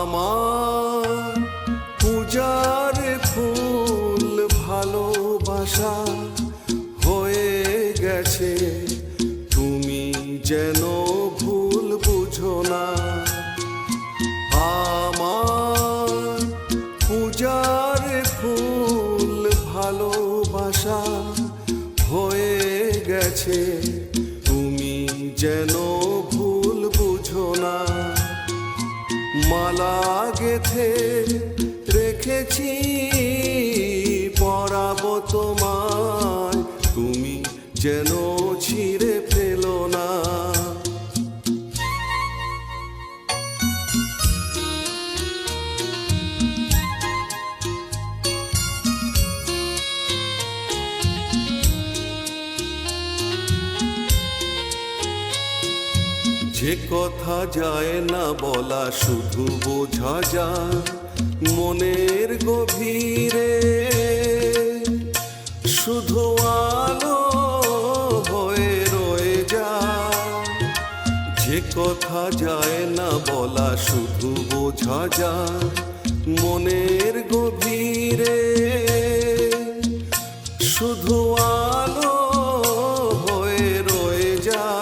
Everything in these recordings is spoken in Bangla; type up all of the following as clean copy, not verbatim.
আমার পূজার ফুল ভালোবাসা হয়ে গেছে, তুমি যেন ভুল বুঝো না। আমার পূজার ফুল ভালোবাসা হয়ে গেছে, তুমি যেন ভুল বুঝো না। মালা গেথে রেখেছি পরাবো তোমায়, তুমি যেন ছিঁড়ে ফেলো না। যে কথা যায় না বলা শুধু বোঝা যায় মনের গভীরে, শুধু আলো হয়ে রয়ে যায়। যে কথা যায় না বলা শুধু বোঝা যায় মনের গভীরে, শুধু আলো হয়ে রয়ে যায়।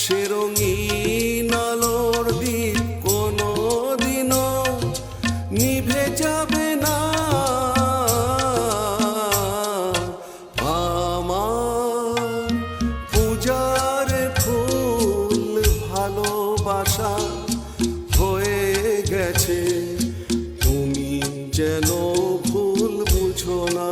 সে রঙিন আলোর দিক কোনো দিনও নিভে যাবে না। আমার পূজার ফুল ভালোবাসা হয়ে গেছে, তুমি যেন ভুল বুঝো না।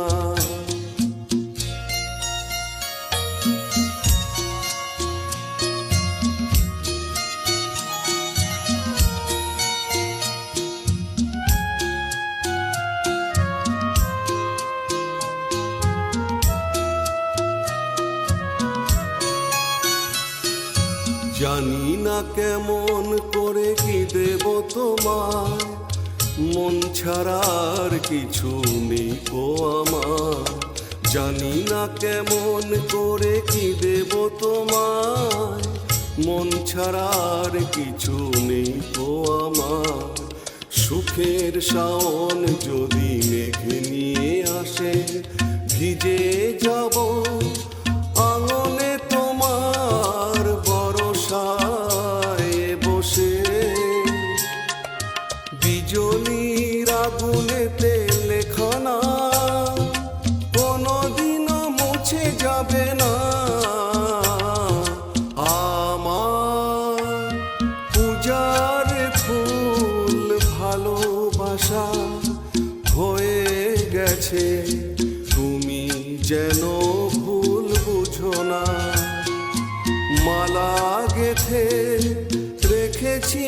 জানি না কেমন করে কি দেব তোমায়, মন ছাড়ার কিছু নেই গো আমার। জানি না কেমন করে কি দেব তোমায়, মন ছাড়ার কিছু নেই গো আমার। সুখের শাওন যদি মেঘ নিয়ে আসে, ভিজে যাব আঙনে তোমার বরসায় বসে। বিজলির আগুনেতে লেখনা কোনোদিনও মুছে যাবে না। আমার পূজার ফুল ভালোবাসা হয়ে গেছে, তুমি যেন ভুল বুঝো না। মালা গেথে রেখেছি